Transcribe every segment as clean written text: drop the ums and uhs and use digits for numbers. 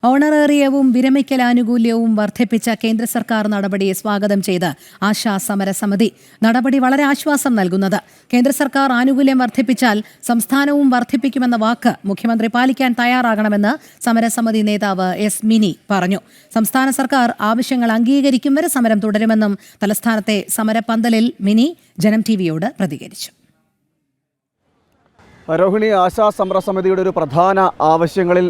ഓണറേറിയവും വിരമിക്കൽ ആനുകൂല്യവും വർദ്ധിപ്പിച്ച കേന്ദ്ര സർക്കാർ നടപടിയെ സ്വാഗതം ചെയ്ത് ആശാ സമരസമിതി. നടപടി വളരെ ആശ്വാസം നൽകുന്നത്. കേന്ദ്ര സർക്കാർ ആനുകൂല്യം വർദ്ധിപ്പിച്ചാൽ സംസ്ഥാനവും വർദ്ധിപ്പിക്കുമെന്ന വാക്ക് മുഖ്യമന്ത്രി പാലിക്കാൻ തയ്യാറാകണമെന്ന് സമരസമിതി നേതാവ് എസ് മിനി പറഞ്ഞു. സംസ്ഥാന സർക്കാർ ആവശ്യങ്ങൾ അംഗീകരിക്കും വരെ സമരം തുടരുമെന്നും തലസ്ഥാനത്തെ സമരപന്തലിൽ മിനി ജനം ടിവിയോട് പ്രതികരിച്ചു. രോഹിണി, ആശാ സമരസമിതിയുടെ ഒരു പ്രധാന ആവശ്യങ്ങളിൽ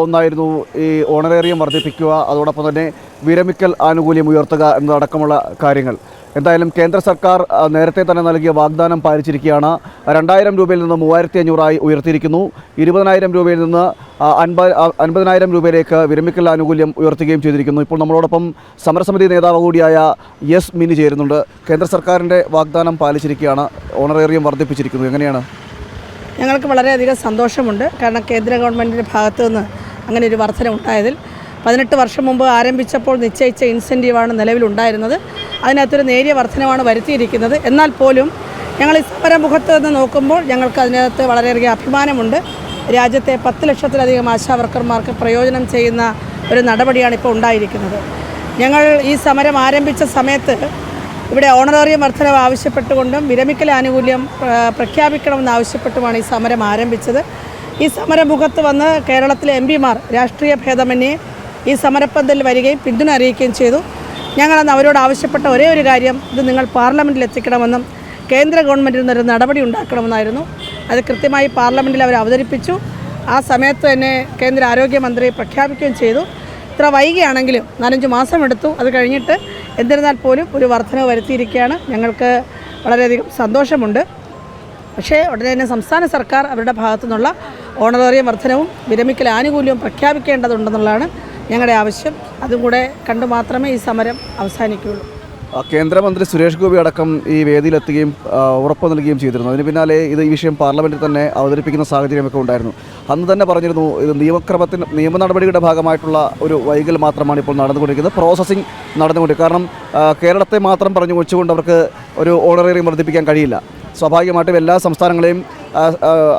ഒന്നായിരുന്നു ഈ ഓണറേറിയം വർദ്ധിപ്പിക്കുക, അതോടൊപ്പം തന്നെ വിരമിക്കൽ ആനുകൂല്യം ഉയർത്തുക എന്നതടക്കമുള്ള കാര്യങ്ങൾ. എന്തായാലും കേന്ദ്ര സർക്കാർ നേരത്തെ തന്നെ നൽകിയ വാഗ്ദാനം പാലിച്ചിരിക്കുകയാണ്. 2000 രൂപയിൽ നിന്ന് 3500 ഉയർത്തിയിരിക്കുന്നു. 20,000 രൂപയിൽ നിന്ന് 50,000 രൂപയിലേക്ക് വിരമിക്കൽ ആനുകൂല്യം ഉയർത്തുകയും ചെയ്തിരിക്കുന്നു. ഇപ്പോൾ നമ്മളോടൊപ്പം സമരസമിതി നേതാവ് കൂടിയായ എസ് മിനി ചേരുന്നുണ്ട്. കേന്ദ്ര സർക്കാരിൻ്റെ വാഗ്ദാനം പാലിച്ചിരിക്കുകയാണ്, ഓണറേറിയം വർദ്ധിപ്പിച്ചിരിക്കുന്നു. എങ്ങനെയാണ്? ഞങ്ങൾക്ക് വളരെയധികം സന്തോഷമുണ്ട്. കാരണം കേന്ദ്ര ഗവൺമെൻറ്റിൻ്റെ ഭാഗത്തു നിന്ന് അങ്ങനെ ഒരു വർധന ഉണ്ടായതിൽ 18 വർഷം മുമ്പ് ആരംഭിച്ചപ്പോൾ നിശ്ചയിച്ച ഇൻസെൻറ്റീവാണ് നിലവിലുണ്ടായിരുന്നത്. അതിനകത്തൊരു നേരിയ വർധനമാണ് വരുത്തിയിരിക്കുന്നത്. എന്നാൽ പോലും ഞങ്ങൾ ഈ സമരമുഖത്ത് നിന്ന് നോക്കുമ്പോൾ ഞങ്ങൾക്ക് അതിനകത്ത് വളരെയധികം അഭിമാനമുണ്ട്. രാജ്യത്തെ 10 ലക്ഷത്തിലധികം ആശാ വർക്കർമാർക്ക് പ്രയോജനം ചെയ്യുന്ന ഒരു നടപടിയാണ് ഇപ്പോൾ ഉണ്ടായിരിക്കുന്നത്. ഞങ്ങൾ ഈ സമരം ആരംഭിച്ച സമയത്ത് ഇവിടെ ഓണറേറിയം വർധനവ് ആവശ്യപ്പെട്ടുകൊണ്ടും വിരമിക്കൽ ആനുകൂല്യം പ്രഖ്യാപിക്കണമെന്നാവശ്യപ്പെട്ടുമാണ് ഈ സമരം ആരംഭിച്ചത്. ഈ സമരമുഖത്ത് വന്ന് കേരളത്തിലെ എംപിമാർ രാഷ്ട്രീയ ഭേദമന്യേ ഈ സമരപ്പന്തലിൽ വരികയും പിന്തുണ അറിയിക്കുകയും ചെയ്തു. ഞങ്ങളന്ന് അവരോട് ആവശ്യപ്പെട്ട ഒരേ ഒരു കാര്യം, ഇത് നിങ്ങൾ പാർലമെൻറ്റിൽ എത്തിക്കണമെന്നും കേന്ദ്ര ഗവൺമെൻറ്റിൽ നിന്നൊരു നടപടി ഉണ്ടാക്കണമെന്നായിരുന്നു. അത് കൃത്യമായി പാർലമെൻറ്റിൽ അവർ അവതരിപ്പിച്ചു. ആ സമയത്ത് തന്നെ കേന്ദ്ര ആരോഗ്യമന്ത്രി പ്രഖ്യാപിക്കുകയും ചെയ്തു. ഇത്ര വൈകിയാണെങ്കിലും 4-5 മാസം എടുത്തു. അത് കഴിഞ്ഞിട്ട് എന്നിരുന്നാൽ പോലും ഒരു വർധന വരുത്തിയിരിക്കുകയാണ്. ഞങ്ങൾക്ക് വളരെയധികം സന്തോഷമുണ്ട്. പക്ഷേ ഉടനെ തന്നെ സംസ്ഥാന സർക്കാർ അവരുടെ ഭാഗത്തു നിന്നുള്ള ഓണറേറിയം വർധനവും വിരമിക്കൽ ആനുകൂല്യവും പ്രഖ്യാപിക്കേണ്ടതുണ്ടെന്നുള്ളതാണ് ഞങ്ങളുടെ ആവശ്യം. അതും കൂടെ കണ്ടു മാത്രമേ ഈ സമരം അവസാനിക്കുകയുള്ളൂ. കേന്ദ്രമന്ത്രി സുരേഷ് ഗോപി അടക്കം ഈ വേദിയിലെത്തുകയും ഉറപ്പ് നൽകുകയും ചെയ്തിരുന്നു. അതിന് പിന്നാലെ ഈ വിഷയം പാർലമെൻറ്റിൽ തന്നെ അവതരിപ്പിക്കുന്ന സാഹചര്യമൊക്കെ ഉണ്ടായിരുന്നു. അന്ന് തന്നെ പറഞ്ഞിരുന്നു, ഇത് നിയമ നടപടിയുടെ ഭാഗമായിട്ടുള്ള ഒരു വൈകൽ മാത്രമാണ് ഇപ്പോൾ നടന്നുകൊണ്ടിരിക്കുന്നത്, പ്രോസസ്സിംഗ് നടന്നുകൊണ്ടിരിക്കുന്നത്. കാരണം കേരളത്തെ മാത്രം പറഞ്ഞു വെച്ചുകൊണ്ട് അവർക്ക് ഒരു ഓണറേറിയം വർദ്ധിപ്പിക്കാൻ കഴിയില്ല. സ്വാഭാവികമായിട്ടും എല്ലാ സംസ്ഥാനങ്ങളെയും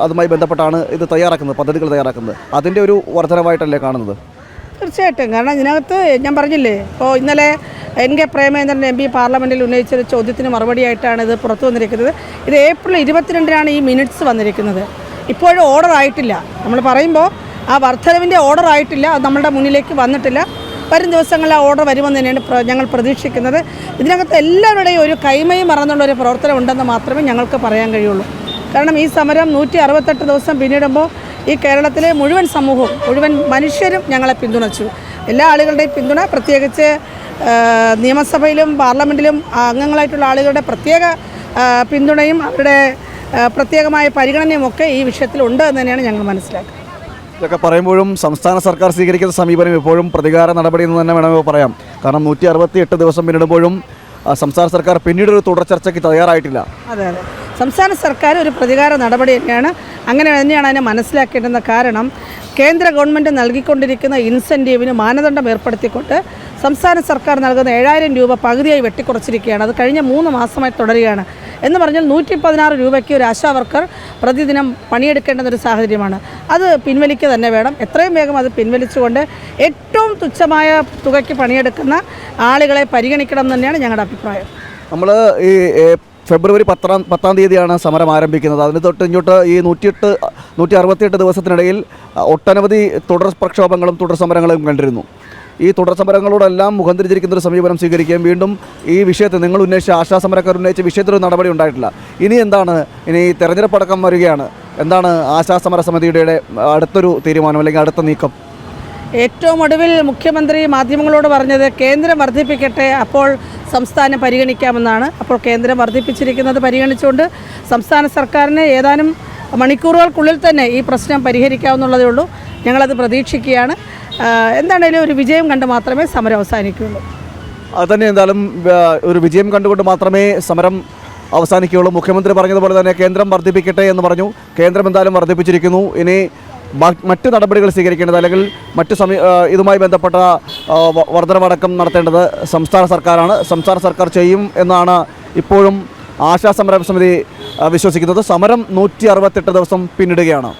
അതുമായി ബന്ധപ്പെട്ടാണ് ഇത് തയ്യാറാക്കുന്നത്, പദ്ധതികൾ തയ്യാറാക്കുന്നത്. അതിൻ്റെ ഒരു വർധനമായിട്ടല്ലേ കാണുന്നത്? തീർച്ചയായിട്ടും. കാരണം ഇതിനകത്ത് ഞാൻ പറഞ്ഞില്ലേ, ഇപ്പോൾ ഇന്നലെ എൻ കെ പ്രേമചന്ദ്രൻ MP പാർലമെൻറ്റിൽ ഉന്നയിച്ചൊരു ചോദ്യത്തിന് മറുപടിയായിട്ടാണ് ഇത് പുറത്തു വന്നിരിക്കുന്നത്. ഇത് ഏപ്രിൽ 22 ഈ മിനിറ്റ്സ് വന്നിരിക്കുന്നത്. ഇപ്പോഴും ഓർഡർ ആയിട്ടില്ല. നമ്മൾ പറയുമ്പോൾ ആ വർധനവിൻ്റെ ഓർഡർ ആയിട്ടില്ല, അത് നമ്മളുടെ മുന്നിലേക്ക് വന്നിട്ടില്ല. വരും ദിവസങ്ങളിൽ ആ ഓർഡർ വരുമെന്ന് തന്നെയാണ് ഞങ്ങൾ പ്രതീക്ഷിക്കുന്നത്. ഇതിനകത്ത് എല്ലാവരുടെയും ഒരു കൈമയും മറന്നുള്ളൊരു പ്രവർത്തനം ഉണ്ടെന്ന് മാത്രമേ ഞങ്ങൾക്ക് പറയാൻ കഴിയുള്ളൂ. കാരണം ഈ സമരം 168 ദിവസം പിന്നിടുമ്പോൾ ഈ കേരളത്തിലെ മുഴുവൻ സമൂഹവും, മുഴുവൻ മനുഷ്യരും ഞങ്ങളെ പിന്തുണച്ചു. എല്ലാ ആളുകളുടെയും പിന്തുണ, പ്രത്യേകിച്ച് നിയമസഭയിലും പാർലമെൻറ്റിലും അംഗങ്ങളായിട്ടുള്ള ആളുകളുടെ പ്രത്യേക പിന്തുണയും അവരുടെ പ്രത്യേകമായ പരിഗണനയും ഒക്കെ ഈ വിഷയത്തിലുണ്ട് എന്ന് തന്നെയാണ് ഞങ്ങൾ മനസ്സിലാക്കുന്നത്. ഇതൊക്കെ പറയുമ്പോഴും സംസ്ഥാന സർക്കാർ സ്വീകരിക്കുന്ന സമീപനം എപ്പോഴും പ്രതികാര നടപടി എന്ന് തന്നെ വേണമെങ്കിൽ പറയാം. കാരണം 168 ദിവസം പിന്നിടുമ്പോഴും സംസ്ഥാന സർക്കാർ പിന്നീടൊരു തുടർ ചർച്ചയ്ക്ക് തയ്യാറായിട്ടില്ല. അതെ, സംസ്ഥാന സർക്കാർ ഒരു പ്രതികാര നടപടി തന്നെയാണ്. അങ്ങനെ തന്നെയാണ് അതിനെ മനസ്സിലാക്കേണ്ടുന്ന. കാരണം കേന്ദ്ര ഗവൺമെൻറ് നൽകിക്കൊണ്ടിരിക്കുന്ന ഇൻസെൻറ്റീവിന് മാനദണ്ഡം ഏർപ്പെടുത്തിക്കൊണ്ട് സംസ്ഥാന സർക്കാർ നൽകുന്ന 7000 രൂപ പകുതിയായി വെട്ടിക്കുറച്ചിരിക്കുകയാണ്. അത് കഴിഞ്ഞ 3 മാസമായി തുടരുകയാണ്. എന്ന് പറഞ്ഞാൽ 116 രൂപയ്ക്ക് ഒരു ആശാ വർക്കർ പ്രതിദിനം പണിയെടുക്കേണ്ടുന്നൊരു സാഹചര്യമാണ്. അത് പിൻവലിക്കുക തന്നെ വേണം. എത്രയും വേഗം അത് പിൻവലിച്ചുകൊണ്ട് ഏറ്റവും തുച്ഛമായ തുകയ്ക്ക് പണിയെടുക്കുന്ന ആളുകളെ പരിഗണിക്കണം എന്ന് തന്നെയാണ് ഞങ്ങളുടെ അഭിപ്രായം. നമ്മൾ ഈ ഫെബ്രുവരി 10-ാം തീയതിയാണ് സമരം ആരംഭിക്കുന്നത്. അതിന് തൊട്ട് ഇങ്ങോട്ട് ഈ 168 ദിവസത്തിനിടയിൽ ഒട്ടനവധി തുടർ പ്രക്ഷോഭങ്ങളും തുടർ സമരങ്ങളും കണ്ടിരുന്നു. ഈ തുടർ സമരങ്ങളോടെല്ലാം മുഖം തിരിച്ചിരിക്കുന്നൊരു സമീപനം സ്വീകരിക്കുകയും വീണ്ടും ഈ വിഷയത്തിൽ നിങ്ങൾ ഉന്നയിച്ച ആശാ സമരക്കാർ ഉന്നയിച്ച വിഷയത്തിലൊരു നടപടി ഉണ്ടായിട്ടില്ല. ഇനി എന്താണ്? ഇനി തെരഞ്ഞെടുപ്പടക്കം വരികയാണ്. എന്താണ് ആശാ സമര സമിതിയുടെ അടുത്തൊരു തീരുമാനം അല്ലെങ്കിൽ അടുത്ത നീക്കം? ഏറ്റവും ഒടുവിൽ മുഖ്യമന്ത്രി മാധ്യമങ്ങളോട് പറഞ്ഞത് കേന്ദ്രം വർദ്ധിപ്പിക്കട്ടെ, അപ്പോൾ സംസ്ഥാനം പരിഗണിക്കാമെന്നാണ്. അപ്പോൾ കേന്ദ്രം വർദ്ധിപ്പിച്ചിരിക്കുന്നത് പരിഗണിച്ചുകൊണ്ട് സംസ്ഥാന സർക്കാരിന് ഏതാനും മണിക്കൂറുകൾക്കുള്ളിൽ തന്നെ ഈ പ്രശ്നം പരിഹരിക്കാവുന്നതേ ഉള്ളൂ. ഞങ്ങളത് പ്രതീക്ഷിക്കുകയാണ്. എന്താണേലും ഒരു വിജയം കണ്ട് മാത്രമേ സമരം അവസാനിക്കുകയുള്ളൂ. അതുതന്നെ, എന്തായാലും ഒരു വിജയം കണ്ടുകൊണ്ട് മാത്രമേ സമരം അവസാനിക്കുകയുള്ളൂ. മുഖ്യമന്ത്രി പറഞ്ഞതുപോലെ തന്നെ കേന്ദ്രം വർദ്ധിപ്പിക്കട്ടെ എന്ന് പറഞ്ഞു. കേന്ദ്രം എന്തായാലും വർദ്ധിപ്പിച്ചിരിക്കുന്നു. ഇനി മറ്റ് നടപടികൾ സ്വീകരിക്കേണ്ടത് അല്ലെങ്കിൽ ഇതുമായി ബന്ധപ്പെട്ട വർധനമടക്കം നടത്തേണ്ടത് സംസ്ഥാന സർക്കാരാണ്. സംസ്ഥാന സർക്കാർ ചെയ്യും എന്നാണ് ഇപ്പോഴും ആശാ സമര സമിതി വിശ്വസിക്കുന്നത്. സമരം 168 ദിവസം പിന്നിടുകയാണ്.